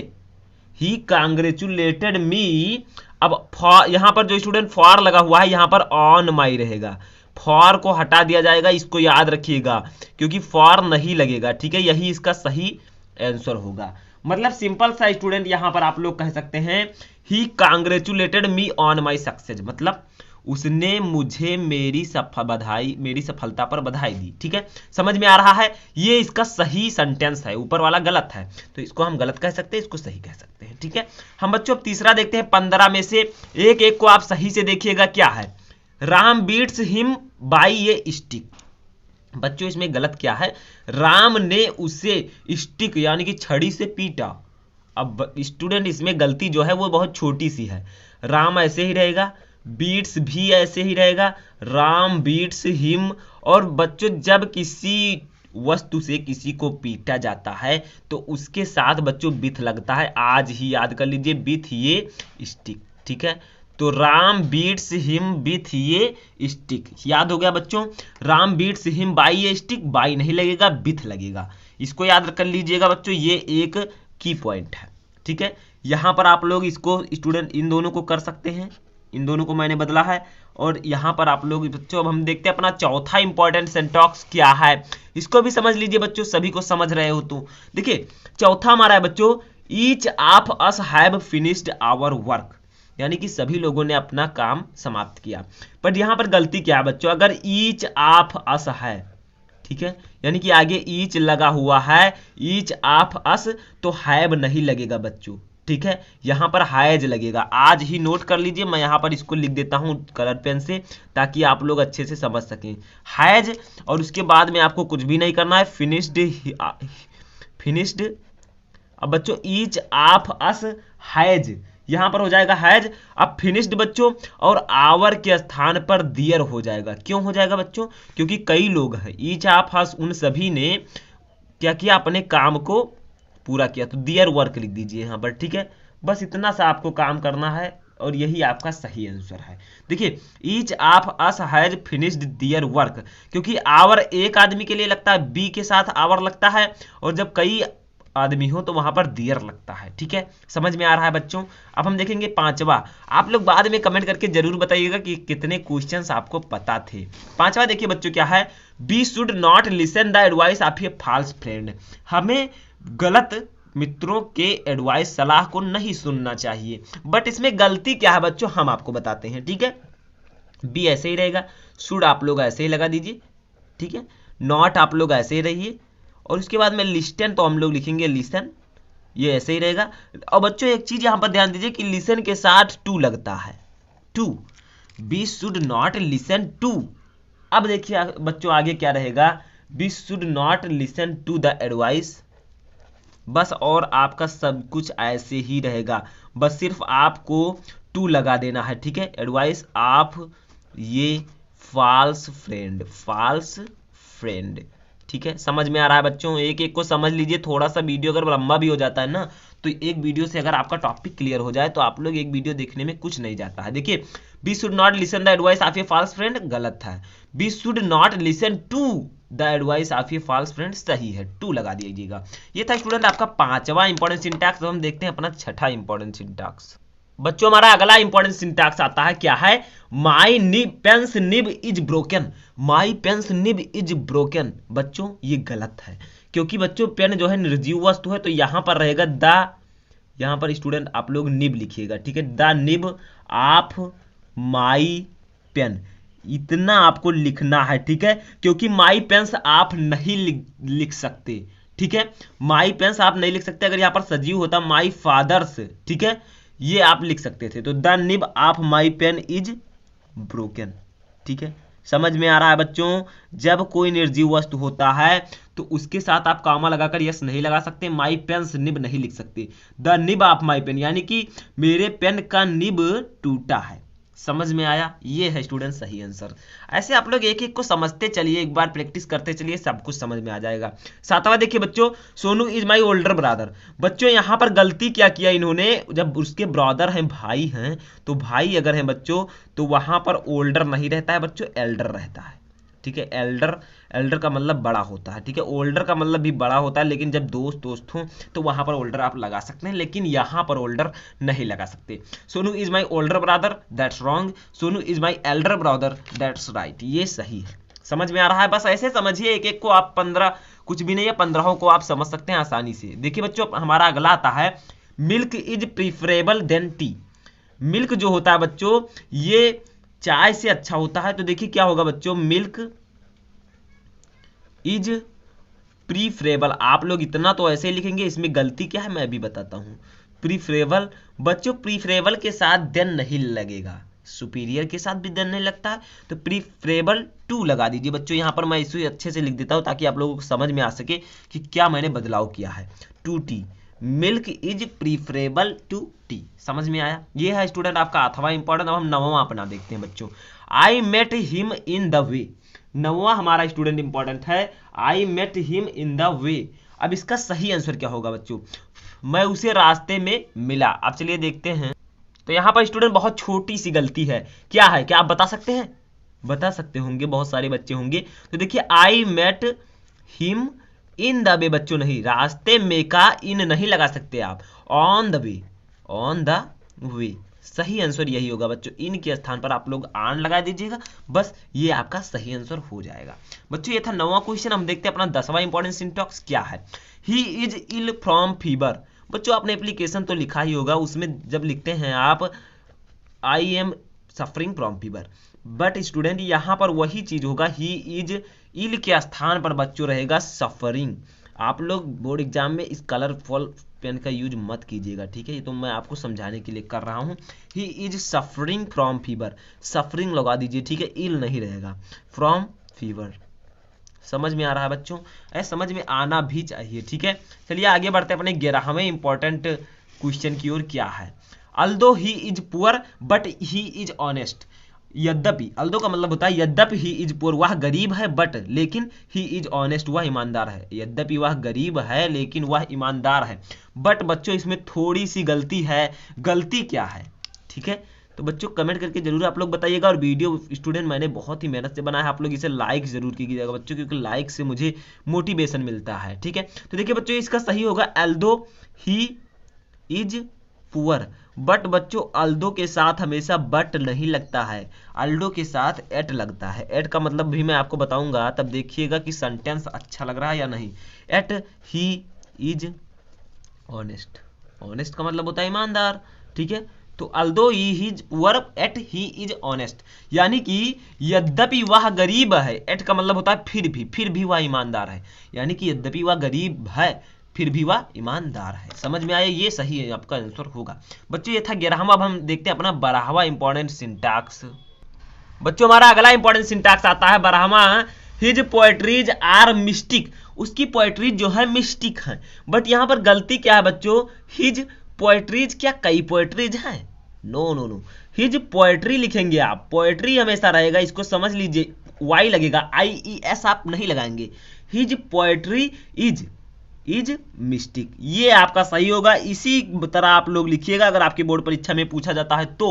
ही कांग्रेचुलेटेड मी, अब यहां पर जो स्टूडेंट फॉर लगा हुआ है यहां पर ऑन माई रहेगा, फॉर को हटा दिया जाएगा, इसको याद रखिएगा, क्योंकि फॉर नहीं लगेगा, ठीक है, यही इसका सही आंसर होगा। मतलब सिंपल सा स्टूडेंट यहां पर आप लोग कह सकते हैं ही कांग्रेचुलेटेड मी ऑन माई सक्सेस, मतलब उसने मुझे मेरी सफलता पर बधाई दी, ठीक है, समझ में आ रहा है। ये इसका सही सेंटेंस है, ऊपर वाला गलत है तो इसको हम गलत कह सकते हैं, इसको सही कह सकते हैं, ठीक है। हम बच्चों अब तीसरा देखते हैं, 15 में से एक एक को आप सही से देखिएगा क्या है। Ram beats him by a stick. बच्चों इसमें गलत क्या है, राम ने उसे स्टिक यानी कि छड़ी से पीटा। अब स्टूडेंट इसमें गलती जो है वो बहुत छोटी सी है, राम ऐसे ही रहेगा, बीट्स भी ऐसे ही रहेगा, राम बीट्स हिम। और बच्चों जब किसी वस्तु से किसी को पीटा जाता है तो उसके साथ बच्चों बिथ लगता है, आज ही याद कर लीजिए, बिथ ये स्टिक, ठीक है। तो राम बीट्स हिम बिथ ये स्टिक, याद हो गया बच्चों। Ram beats him by a stick, by नहीं लगेगा, बिथ लगेगा, इसको याद कर लीजिएगा बच्चों, ये एक की पॉइंट है, ठीक है। यहां पर आप लोग इसको स्टूडेंट इन दोनों को कर सकते हैं, इन दोनों को मैंने बदला है। और यहां पर आप लोग बच्चों अब हम देखते हैं अपना चौथा इंपॉर्टेंट सेंटेंस क्या है, इसको भी समझ लीजिए बच्चों, सभी को समझ रहे हो तो। देखिए चौथा हमारा है बच्चों, each of us have finished our work, यानी कि सभी लोगों ने अपना काम समाप्त किया। पर यहां पर गलती क्या है बच्चों, अगर ईच ऑफ अस है, ठीक है, यानी कि आगे ईच लगा हुआ है, ईच ऑफ अस, तो हैव नहीं लगेगा बच्चों, ठीक है, यहां पर हैज लगेगा। आज ही नोट कर लीजिए, मैं यहां पर इसको लिख देता हूं कलर पेन से ताकि आप लोग अच्छे से समझ सकें। हैज, और उसके बाद में आपको कुछ भी नहीं करना है, फिनिश्ड। अब बच्चों ईच ऑफ अस हैज, यहां पर हो जाएगा हैज। अब फिनिश्ड बच्चों, और आवर के स्थान पर दियर हो जाएगा। क्यों हो जाएगा बच्चों, क्योंकि कई लोग हैं, ईच ऑफ अस उन सभी ने क्या किया, अपने काम को पूरा किया, तो दियर वर्क लिख दीजिए यहां पर, ठीक है। बस इतना सा आपको काम करना है और यही आपका सही आंसर है। देखिए each of us has finished their work, क्योंकि आवर एक आदमी के लिए लगता है, बी के साथ आवर लगता है, और जब कई आदमी हो तो वहां पर दियर लगता है, ठीक है, समझ में आ रहा है बच्चों। अब हम देखेंगे पांचवा, आप लोग बाद में कमेंट करके जरूर बताइएगा कि कितने क्वेश्चंस आपको पता थे। पांचवा देखिए बच्चों क्या है, we should not listen the advice of a false friend, हमें गलत मित्रों के एडवाइस सलाह को नहीं सुनना चाहिए। बट इसमें गलती क्या है बच्चों, हम आपको बताते हैं, ठीक है। बी ऐसे ही रहेगा, शुड आप लोग ऐसे ही लगा दीजिए, ठीक है, नॉट आप लोग ऐसे ही रहिए, और उसके बाद में लिस्टन तो हम लोग लिखेंगे लिसन, ये ऐसे ही रहेगा। और बच्चों एक चीज यहां पर ध्यान दीजिए कि लिसन के साथ टू लगता है, to, we should not listen to. अब देखिए बच्चों आगे क्या रहेगा, we should not listen to the advice, बस, और आपका सब कुछ ऐसे ही रहेगा, बस सिर्फ आपको टू लगा देना है, ठीक है, एडवाइस आप ये फॉल्स फ्रेंड, ठीक है, समझ में आ रहा है बच्चों। एक एक को समझ लीजिए, थोड़ा सा वीडियो अगर लंबा भी हो जाता है ना, तो एक वीडियो से अगर आपका टॉपिक क्लियर हो जाए तो आप लोग एक वीडियो देखने में कुछ नहीं जाता है। देखिए we should not listen the advice of a false friend गलत है, we should not listen to the advice of a false friend सही है, टू लगा दीजिएगा। ये था स्टूडेंट आपका पांचवा इंपॉर्टेंट सिंटैक्स। तो हम देखते हैं अपना छठा इंपॉर्टेंट सिंटैक्स। बच्चों हमारा अगला इंपॉर्टेंट सिंटैक्स आता है, क्या है, my pen's nib is broken, my pen's nib is broken. बच्चों ये गलत है, क्योंकि बच्चों पेन जो है निर्जीव वस्तु है, तो यहां पर रहेगा द, यहां पर स्टूडेंट आप लोग निब लिखिएगा, ठीक है, the nib of my pen, इतना आपको लिखना है, ठीक है, क्योंकि माई पेन्स आप नहीं लिख सकते, ठीक है, माई पेन्स आप नहीं लिख सकते। अगर यहां पर सजीव होता माई फादर्स, ठीक है, ये आप लिख सकते थे, तो the nib of my pen is broken, ठीक है, समझ में आ रहा है बच्चों। जब कोई निर्जीव वस्तु होता है तो उसके साथ आप कामा लगाकर यस नहीं लगा सकते, माई पेन्स निब नहीं लिख सकते, the nib of my pen, यानी कि मेरे पेन का निब टूटा है, समझ में आया, ये है स्टूडेंट सही आंसर। ऐसे आप लोग एक एक को समझते चलिए, एक बार प्रैक्टिस करते चलिए, सब कुछ समझ में आ जाएगा। सातवां देखिए बच्चों, Sonu is my older brother. बच्चों यहां पर गलती क्या किया इन्होंने, जब उसके ब्रदर हैं, भाई हैं, तो भाई अगर हैं बच्चों तो वहां पर ओल्डर नहीं रहता है बच्चों, एल्डर रहता है, ठीक है। एल्डर, एल्डर का मतलब बड़ा होता है, ठीक है। ओल्डर का मतलब भी बड़ा होता है, लेकिन जब दोस्त दोस्त हों तो वहां पर ओल्डर आप लगा सकते हैं, लेकिन यहाँ पर ओल्डर नहीं लगा सकते। Sonu is my older brother, that's wrong. Sonu is my elder brother, that's right, ये सही है। समझ में आ रहा है? बस ऐसे समझिए, एक एक को आप 15, कुछ भी नहीं है, 15 को आप समझ सकते हैं आसानी से। देखिए बच्चों, हमारा अगला आता है milk is preferable than tea. Milk जो होता है बच्चों, ये चाय से अच्छा होता है। तो देखिए क्या होगा बच्चों, मिल्क इज प्रीफरेबल। आप लोग इतना तो ऐसे लिखेंगे, इसमें गलती क्या है मैं भी बताता हूं। प्रीफरेबल बच्चों, प्रीफरेबल के साथ देन नहीं लगेगा, सुपीरियर के साथ भी देन नहीं लगता है, तो प्रीफरेबल टू लगा दीजिए बच्चों। यहां पर मैं इसे अच्छे से लिख देता हूं ताकि आप लोगों को समझ में आ सके कि क्या मैंने बदलाव किया है। To tea, milk is preferable to tea. समझ में आया? ये है स्टूडेंट आपका अथवा इंपॉर्टेंट। अब हम नववां अपना देखते हैं बच्चों। I met him in the way. नववां हमारा स्टूडेंट इंपॉर्टेंट है, I met him in the way. अब इसका सही आंसर क्या होगा बच्चों? मैं उसे रास्ते में मिला। अब चलिए देखते हैं। तो यहाँ पर स्टूडेंट बहुत छोटी सी गलती है, क्या है, क्या आप बता सकते हैं? बता सकते होंगे, बहुत सारे बच्चे होंगे। तो देखिए, I met him in the way बच्चों, नहीं, रास्ते में का इन नहीं लगा सकते आप, on the way, on the way. सही आंसर यही होगा बच्चों, इन के स्थान पर आप लोग आन लगा दीजिएगा, बस ये आपका सही आंसर हो जाएगा। बच्चों ये था 9वां क्वेश्चन। हम देखते हैं अपना 10वां इंपॉर्टेंट सिंटैक्स क्या है। He is ill from fever. बच्चों आपने एप्लीकेशन तो लिखा ही होगा, उसमें जब लिखते हैं आप I am suffering from fever, but student यहां पर वही चीज होगा, ही इज इल के स्थान पर बच्चों रहेगा सफरिंग। आप लोग बोर्ड एग्जाम में इस कलरफुल पेन का यूज मत कीजिएगा, ठीक है, ये तो मैं आपको समझाने के लिए कर रहा हूं। ही is suffering from fever, suffering लगा दीजिए, ठीक है, इल नहीं रहेगा, फ्रॉम फीवर। समझ में आ रहा है बच्चों? ऐसा समझ में आना भी चाहिए, ठीक है। चलिए आगे बढ़ते हैं अपने 11वें इंपॉर्टेंट क्वेश्चन की ओर। क्या है? Although he is poor but he is honest. यद्यपि, अल्दो का मतलब होता है यद्यपि ही इज पुअर, वह गरीब है, बट लेकिन ही इज ऑनेस्ट, वह ईमानदार है। यद्यपि वह गरीब है लेकिन वह ईमानदार है। बट बच्चों इसमें थोड़ी सी गलती है, गलती क्या है, ठीक है? तो बच्चों कमेंट करके जरूर आप लोग बताइएगा। और वीडियो स्टूडेंट मैंने बहुत ही मेहनत से बनाया है, आप लोग इसे लाइक जरूर कीजिएगा बच्चों, क्योंकि लाइक से मुझे मोटिवेशन मिलता है, ठीक है। तो देखिए बच्चों इसका सही होगा although he is poor. But बच्चों अल्दो के साथ हमेशा बट नहीं लगता है, अल्डो के साथ एट लगता है। एट का मतलब भी मैं आपको बताऊंगा, तब देखिएगा कि सेंटेंस अच्छा लग रहा है या नहीं। Yet he is honest, honest का मतलब होता है ईमानदार, ठीक है। तो although he is poor yet he is honest, यानी कि यद्यपि वह गरीब है, एट का मतलब होता है फिर भी वह ईमानदार है, यानी कि यद्यपि वह गरीब है फिर भी वह ईमानदार है। समझ में आया? ये सही है, आपका आंसर होगा बच्चों। ये था 11वां। अब हम देखते हैं अपना 12वां इंपॉर्टेंट सिंटैक्स। बच्चों हमारा अगला इंपॉर्टेंट सिंटैक्स आता है 12वां, हिज पोएट्रीज आर मिस्टिक। उसकी पोएट्रीज जो है मिस्टिक है। बट यहां पर गलती क्या है बच्चों? हिज पोएट्रीज, क्या कई पोएट्रीज हैं? No no no, his poetry लिखेंगे आप, पोएट्री हमेशा रहेगा, इसको समझ लीजिए, वाई लगेगा, IES आप नहीं लगाएंगे। हिज पोएट्री इज मिस्टिक, ये आपका सही होगा। इसी तरह आप लोग लिखिएगा अगर आपके बोर्ड परीक्षा में पूछा जाता है तो,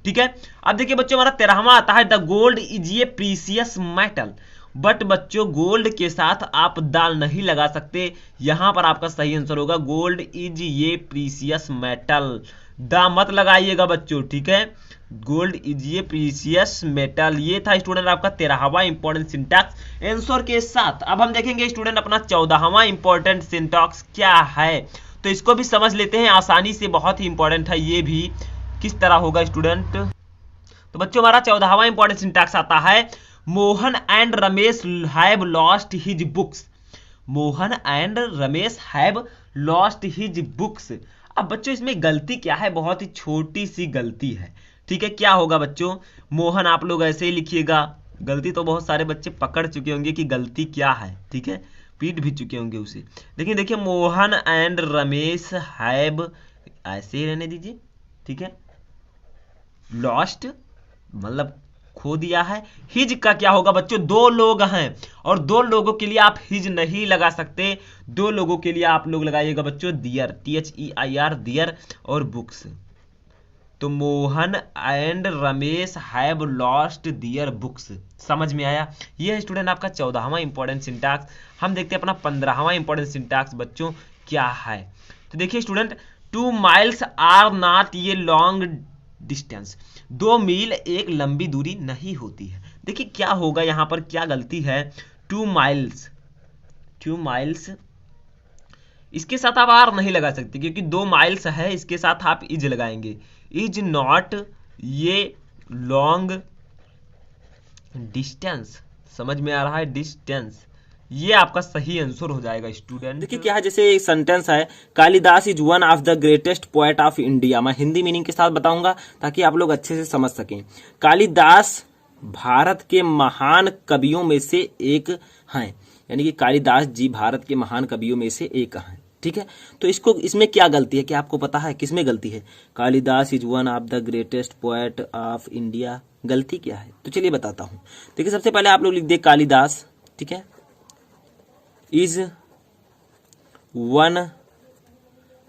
ठीक है। अब देखिए बच्चों हमारा 13वां आता है, the gold is a precious metal. But बच्चों गोल्ड के साथ आप दाल नहीं लगा सकते, यहां पर आपका सही आंसर होगा gold is a precious metal. दा मत लगाइएगा बच्चों, ठीक है। Gold is a precious metal. ये था स्टूडेंट आपका 13वां इंपॉर्टेंट सिंटैक्स आंसर के साथ। अब हम देखेंगे स्टूडेंट अपना 14वां इंपॉर्टेंट सिंटैक्स क्या है, तो इसको भी समझ लेते हैं आसानी से, बहुत ही इंपॉर्टेंट है ये भी। किस तरह होगा स्टूडेंट? तो बच्चों हमारा 14वां इंपॉर्टेंट सिंटैक्स आता है, Mohan and Ramesh have lost his books. Mohan and Ramesh have lost his books. अब बच्चों इसमें गलती क्या है? बहुत ही छोटी सी गलती है, ठीक है। क्या होगा बच्चों? मोहन आप लोग ऐसे ही लिखिएगा, गलती तो बहुत सारे बच्चे पकड़ चुके होंगे कि गलती क्या है, ठीक है, पीट भी चुके होंगे उसे। लेकिन देखिए मोहन एंड रमेश हैव, ऐसे ही रहने दीजिए, ठीक है। लॉस्ट मतलब खो दिया है। हिज का क्या होगा बच्चों? दो लोग हैं और दो लोगों के लिए आप हिज नहीं लगा सकते, दो लोगों के लिए आप लोग लगाइएगा बच्चों दियर, THEIR, दियर, और बुक्स, तो Mohan and Ramesh have lost their books. समझ में आया? ये है स्टूडेंट आपका 14वां इंपॉर्टेंट सिंटैक्स। हम देखते हैं अपना 15वां इंपॉर्टेंट सिंटैक्स बच्चों क्या है। तो देखिए स्टूडेंट, 2 miles आर नॉट ये लॉन्ग डिस्टेंस। 2 मील एक लंबी दूरी नहीं होती है। देखिए क्या होगा यहां पर, क्या गलती है। 2 miles, 2 miles, इसके साथ आप आर नहीं लगा सकते क्योंकि 2 माइल्स है, इसके साथ आप इज लगाएंगे। इज नॉट ये लॉन्ग डिस्टेंस। समझ में आ रहा है? डिस्टेंस, ये आपका सही आंसर हो जाएगा स्टूडेंट। देखिए क्या है, जैसे एक सेंटेंस है, Kalidas is one of the greatest poet of India. मैं हिंदी मीनिंग के साथ बताऊंगा ताकि आप लोग अच्छे से समझ सकें। कालिदास भारत के महान कवियों में से एक हैं, यानी कि कालिदास जी भारत के महान कवियों में से एक हैं। ठीक है, तो इसको, इसमें क्या गलती है, क्या आपको पता है किसमें गलती है? Kalidas is one of the greatest poet of India, गलती क्या है? तो चलिए बताता हूं। देखिए सबसे पहले आप लोग लिख दे कालिदास, ठीक है, is one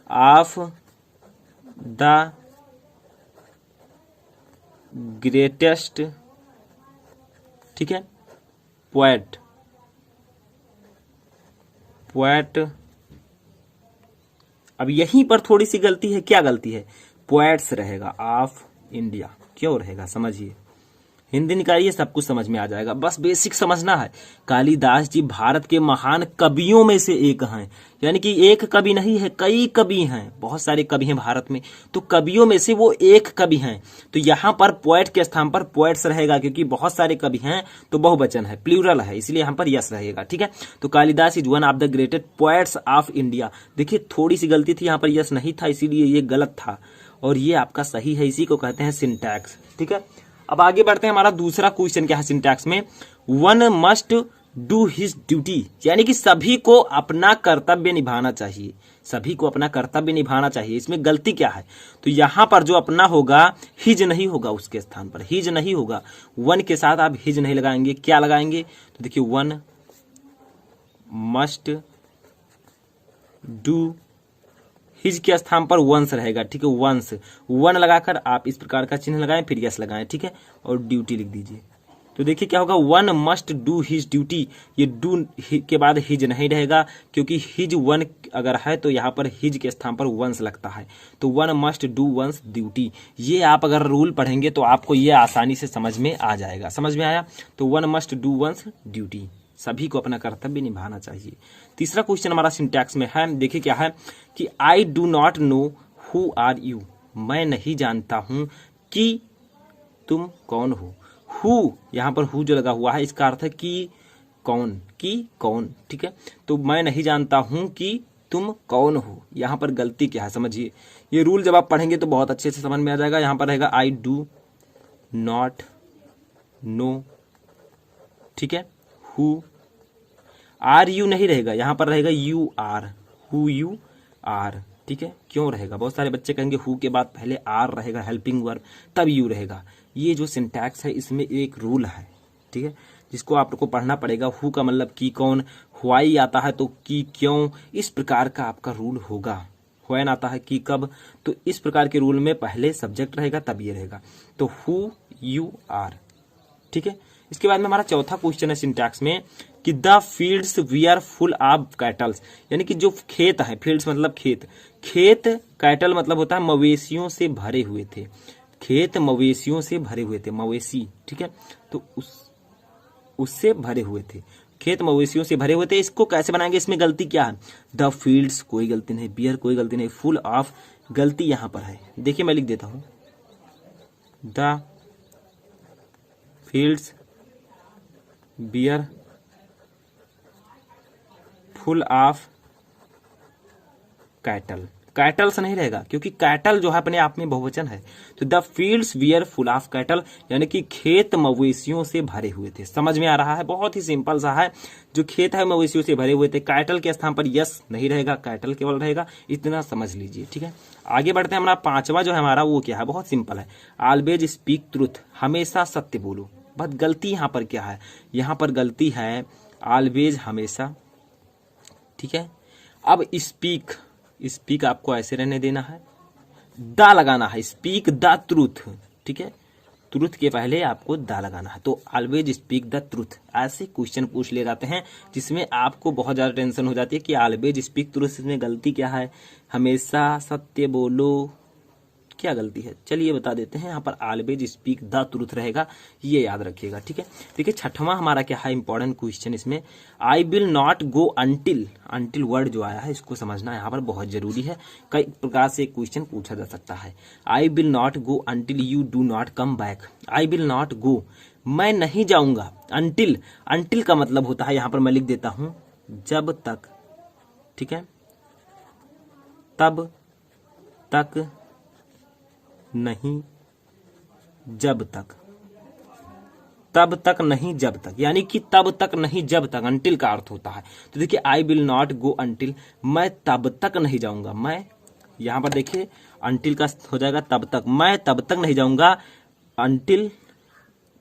of the greatest, ठीक है, पोएट अब यहीं पर थोड़ी सी गलती है। क्या गलती है? पोएट्स रहेगा, ऑफ इंडिया क्यों रहेगा? समझिए, हिंदी निकालिए, सब कुछ समझ में आ जाएगा। बस बेसिक समझना है। कालिदास जी भारत के महान कवियों में से एक हैं, यानी कि एक कवि नहीं है, कई कवि हैं, बहुत सारे कवि हैं भारत में, तो कवियों में से वो एक कवि हैं। तो यहाँ पर पोएट के स्थान पर पोएट्स रहेगा, क्योंकि बहुत सारे कवि हैं तो बहुवचन है, प्लूरल है, इसलिए यहाँ पर यस रहेगा। ठीक है, तो Kalidas is one of the greatest poets of India. देखिए थोड़ी सी गलती थी, यहाँ पर यस नहीं था, इसीलिए ये गलत था, और ये आपका सही है। इसी को कहते हैं सिंटैक्स। ठीक है, अब आगे बढ़ते हैं। हमारा दूसरा क्वेश्चन क्या है सिंटैक्स में? One must do his duty, यानी कि सभी को अपना कर्तव्य निभाना चाहिए। सभी को अपना कर्तव्य निभाना चाहिए, इसमें गलती क्या है? तो यहां पर जो अपना होगा, हिज नहीं होगा, उसके स्थान पर हिज नहीं होगा। वन के साथ आप हिज नहीं लगाएंगे, क्या लगाएंगे? तो देखिए वन मस्ट डू, हिज के स्थान पर वंस रहेगा। ठीक है, वंस, वन लगाकर आप इस प्रकार का चिन्ह लगाएं, फिर यस लगाएं। ठीक है, और ड्यूटी लिख दीजिए। तो देखिए क्या होगा, one must do his duty. ये डू के बाद हिज नहीं रहेगा, क्योंकि हिज वन अगर है तो यहाँ पर हिज के स्थान पर वंस लगता है। तो one must do once duty. ये आप अगर रूल पढ़ेंगे तो आपको ये आसानी से समझ में आ जाएगा। समझ में आया? तो one must do once duty, सभी को अपना कर्तव्य निभाना चाहिए। तीसरा क्वेश्चन हमारा सिंटैक्स में है, देखिए क्या है कि I do not know who are you, मैं नहीं जानता हूं कि तुम कौन हो। हु, यहां पर हु जो लगा हुआ है, इसका अर्थ है कि कौन। ठीक है, तो मैं नहीं जानता हूं कि तुम कौन हो, यहां पर गलती क्या है समझिए। ये रूल जब आप पढ़ेंगे तो बहुत अच्छे से समझ में आ जाएगा। यहां पर रहेगा आई डू नॉट नो, ठीक है, हु आर यू नहीं रहेगा, यहां पर रहेगा you are, who you are. ठीक है, क्यों रहेगा? बहुत सारे बच्चे कहेंगे हु के बाद पहले आर रहेगा, हेल्पिंग वर्ब, तब यू रहेगा। ये जो सिंटैक्स है इसमें एक रूल है, ठीक है, जिसको आपको पढ़ना पड़ेगा। हु का मतलब की कौन, व्हाई आता है तो की क्यों, इस प्रकार का आपका रूल होगा। व्हेन आता है की कब, तो इस प्रकार के रूल में पहले सब्जेक्ट रहेगा तब ये रहेगा। तो हु यू आर। ठीक है, इसके बाद में हमारा चौथा क्वेश्चन है सिंटैक्स में कि the fields we are full of cattles, यानी कि जो खेत है, फील्ड्स मतलब खेत, खेत कैटल मतलब होता है मवेशियों से भरे हुए थे, खेत मवेशियों से भरे हुए थे, मवेशी। ठीक है, तो उससे भरे हुए थे, खेत मवेशियों से भरे हुए थे। इसको कैसे बनाएंगे? इसमें गलती क्या है? द फील्ड्स कोई गलती नहीं, बियर कोई गलती नहीं, फुल ऑफ गलती यहां पर है। देखिए मैं लिख देता हूं, the fields were full of cattle, cattles नहीं रहेगा क्योंकि कैटल जो है अपने आप में बहुवचन है। तो the fields wear full of cattle, यानी कि खेत मवेशियों से भरे हुए थे। समझ में आ रहा है? बहुत ही सिंपल सा है, जो खेत है मवेशियों से भरे हुए थे। कैटल के स्थान पर यस नहीं रहेगा, कैटल केवल रहेगा, इतना समझ लीजिए। ठीक है, आगे बढ़ते हैं। हमारा पांचवा जो है हमारा वो क्या है? बहुत सिंपल है, ऑलवेज स्पीक ट्रूथ, हमेशा सत्य बोलो। बहुत गलती यहाँ पर क्या है? यहाँ पर गलती है ऑलवेज, हमेशा। ठीक है, अब स्पीक, स्पीक आपको ऐसे रहने देना है, द लगाना है, स्पीक द ट्रूथ, ठीक है, ट्रूथ के पहले आपको द लगाना है। तो ऑलवेज स्पीक द ट्रूथ, ऐसे क्वेश्चन पूछ ले जाते हैं जिसमें आपको बहुत ज्यादा टेंशन हो जाती है कि ऑलवेज स्पीक ट्रूथ, इसमें गलती क्या है, हमेशा सत्य बोलो, क्या गलती है, चलिए बता देते हैं। यहाँ पर ऑलवेज स्पीक द ट्रूथ रहेगा, ये याद रखिएगा, ठीक है। देखिए छठवां हमारा क्या है इंपॉर्टेंट क्वेश्चन इसमें, I will not go until, until word जो आया है इसको समझना यहाँ पर बहुत जरूरी है, कई प्रकार से क्वेश्चन पूछा जा सकता है। I will not go until you do not come back, I will not go, मैं नहीं जाऊंगा, अंटिल, अंटिल का मतलब होता है, यहाँ पर मैं लिख देता हूं जब तक, ठीक है, तब तक नहीं जब तक, तब तक नहीं जब तक, यानी कि तब तक नहीं जब तक, अंटिल का अर्थ होता है। तो देखिए I will not go until, मैं तब तक नहीं जाऊंगा, मैं यहां पर देखिए अंटिल का हो जाएगा तब तक, मैं तब तक नहीं जाऊंगा अंटिल,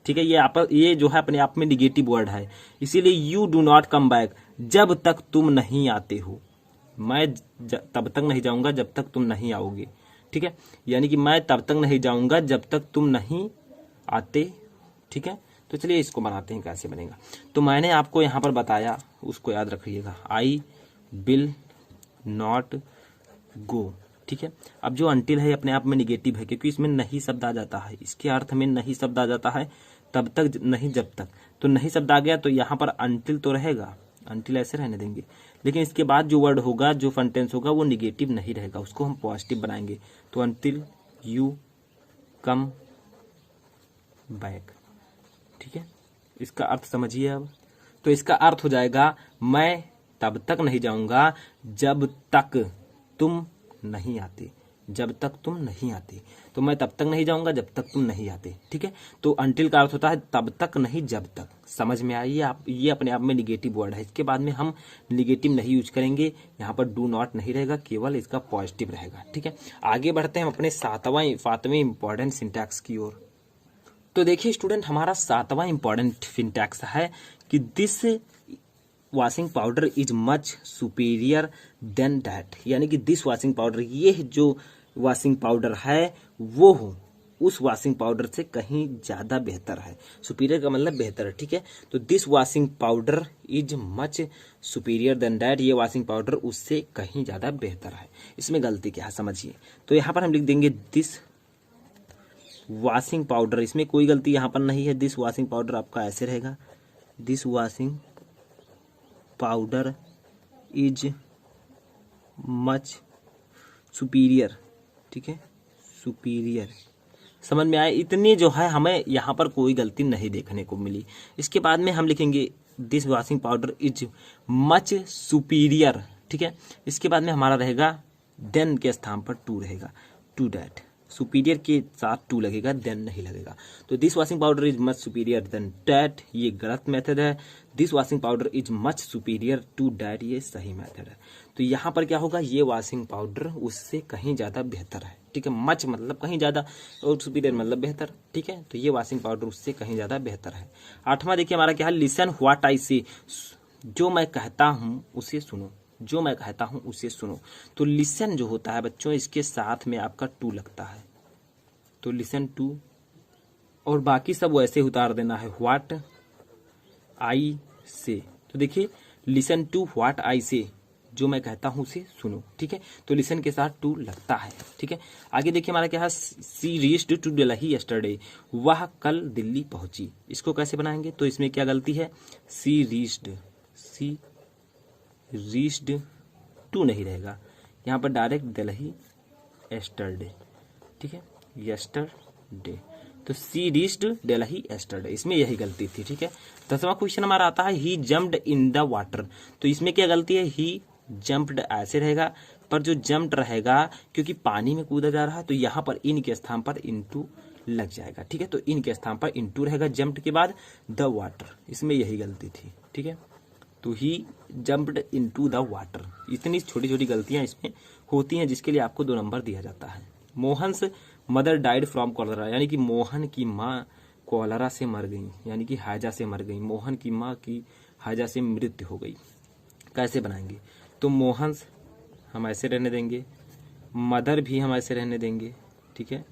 ठीक है, ये जो है अपने आप में निगेटिव वर्ड है, इसीलिए you do not come back, जब तक तुम नहीं आते हो, मैं तब तक नहीं जाऊंगा जब तक तुम नहीं आओगे, ठीक है, यानी कि मैं तब तक नहीं जाऊंगा जब तक तुम नहीं आते, ठीक है। तो चलिए इसको बनाते हैं, कैसे बनेगा। तो मैंने आपको यहाँ पर बताया, उसको याद रखिएगा, आई विल नॉट गो, ठीक है। अब जो अंटिल है अपने आप में निगेटिव है, क्योंकि इसमें नहीं शब्द आ जाता है, इसके अर्थ में नहीं शब्द आ जाता है, तब तक नहीं जब तक, तो नहीं शब्द आ गया तो यहाँ पर अंटिल तो रहेगा, अंटिल ऐसे रहने देंगे, लेकिन इसके बाद जो वर्ड होगा, जो सेंटेंस होगा वो निगेटिव नहीं रहेगा, उसको हम पॉजिटिव बनाएंगे। तो अंटिल यू कम बैक, ठीक है, इसका अर्थ समझिए अब। तो इसका अर्थ हो जाएगा मैं तब तक नहीं जाऊंगा जब तक तुम नहीं आते, जब तक तुम नहीं आते, तो मैं तब तक नहीं जाऊंगा जब तक तुम नहीं आते, ठीक है। तो अंटिल का अर्थ होता है तब तक नहीं जब तक, समझ में आई आप, ये अपने आप में निगेटिव वर्ड है, इसके बाद में हम निगेटिव नहीं यूज करेंगे, यहाँ पर डू नॉट नहीं रहेगा, केवल इसका पॉजिटिव रहेगा, ठीक है। आगे बढ़ते हैं हम अपने सातवें इंपॉर्टेंट सिंटैक्स की ओर। तो देखिए स्टूडेंट, हमारा सातवां इंपॉर्टेंट सिंटैक्स है कि this washing powder is much superior than that, यानी कि दिस वॉशिंग पाउडर, ये जो वॉशिंग पाउडर है वो उस वॉशिंग पाउडर से कहीं ज्यादा बेहतर है, सुपीरियर का मतलब बेहतर है, ठीक है। तो this washing powder is much superior than that, ये वॉशिंग पाउडर उससे कहीं ज्यादा बेहतर है, इसमें गलती क्या है समझिए। तो यहाँ पर हम लिख देंगे दिस वॉशिंग पाउडर, इसमें कोई गलती यहाँ पर नहीं है, दिस वॉशिंग पाउडर आपका ऐसे रहेगा, this washing powder is much superior, ठीक है, सुपीरियर, समझ में आया। इतनी जो है हमें यहाँ पर कोई गलती नहीं देखने को मिली। इसके बाद में हम लिखेंगे this washing powder is much superior, ठीक है। इसके बाद में हमारा रहेगा देन के स्थान पर टू रहेगा, टू दैट, सुपीरियर के साथ टू लगेगा, देन नहीं लगेगा। तो this washing powder is much superior than that, ये गलत मेथड है, this washing powder is much superior to that, ये सही मेथड है। तो यहाँ पर क्या होगा, ये वॉशिंग पाउडर उससे कहीं ज्यादा बेहतर है, ठीक है, मच मतलब कहीं ज्यादा और सुपीरियर मतलब बेहतर, ठीक है। तो ये वॉशिंग पाउडर उससे कहीं ज्यादा बेहतर है। आठवां देखिए हमारा क्या है, लिसन व्हाट आई से, जो मैं कहता हूं उसे सुनो, जो मैं कहता हूं उसे सुनो। तो लिसन जो होता है बच्चों, इसके साथ में आपका टू लगता है, तो लिसन टू, और बाकी सब वैसे उतार देना है, व्हाट आई से। तो देखिए लिसन टू व्हाट आई से, जो मैं कहता हूं उसे सुनो, ठीक है। तो लिसन के साथ टू लगता है, ठीक है। आगे देखिए हमारा क्या है, सी रीच्ड टू दिल्ली यस्टरडे, वह कल दिल्ली पहुंची। इसको कैसे बनाएंगे, तो इसमें क्या गलती है, सी रीच्ड टू नहीं रहेगा, यहाँ पर डायरेक्ट दिल्ली यस्टरडे, ठीक है, यस्टरडे। तो सी रीच्ड दिल्ली यस्टरडे, इसमें यही गलती थी, ठीक है। 10वां क्वेश्चन हमारा आता है ही जम्प्ड इन द वाटर। तो इसमें क्या गलती है, ही जम्प्ड ऐसे रहेगा, पर जो जम्प्ड रहेगा क्योंकि पानी में कूदा जा रहा है, तो यहाँ पर इन के स्थान पर इनटू लग जाएगा, ठीक है। तो इन के स्थान पर इनटू रहेगा, जम्प्ड के बाद द वाटर, इसमें यही गलती थी, ठीक है। तो ही जम्प्ड इनटू द वाटर, इतनी छोटी छोटी गलतियां इसमें होती हैं जिसके लिए आपको 2 नंबर दिया जाता है। Mohan's mother died from cholera, यानी कि मोहन की माँ कॉलरा से मर गई, यानी कि हैजा से मर गई, मोहन की माँ की हैजा से मृत्यु हो गई। कैसे बनाएंगे, तो मोहन्स हम ऐसे रहने देंगे, मदर भी हम ऐसे रहने देंगे, ठीक है।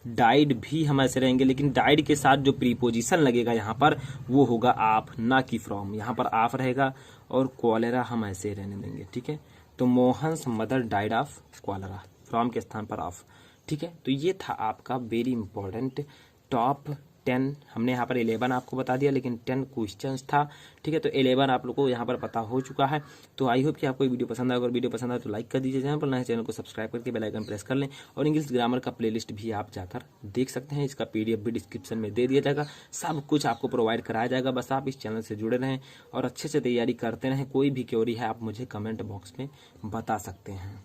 डाइड भी हम ऐसे रहेंगे, लेकिन डाइड के साथ जो प्रीपोजिशन लगेगा यहाँ पर वो होगा आप, ना कि फ्रॉम। यहाँ पर आप रहेगा और कॉलेरा हम ऐसे रहने देंगे, ठीक है। तो Mohan's mother died of cholera, from के स्थान पर ऑफ, ठीक है। तो ये था आपका वेरी इंपॉर्टेंट टॉप 10, हमने यहाँ पर 11 आपको बता दिया, लेकिन 10 क्वेश्चंस था, ठीक है। तो 11 आप लोगों को यहाँ पर पता हो चुका है। तो आई होप कि आपको वीडियो पसंद आए। अगर वीडियो पसंद आए तो लाइक कर दीजिए, चैनल पर नए चैनल को सब्सक्राइब करके बेल आइकन प्रेस कर लें, और इंग्लिश ग्रामर का प्लेलिस्ट भी आप जाकर देख सकते हैं। इसका PDF भी डिस्क्रिप्शन में दे दिया जाएगा, सब कुछ आपको प्रोवाइड कराया जाएगा। बस आप इस चैनल से जुड़े रहें और अच्छे से तैयारी करते रहें। कोई भी क्वेरी है आप मुझे कमेंट बॉक्स में बता सकते हैं।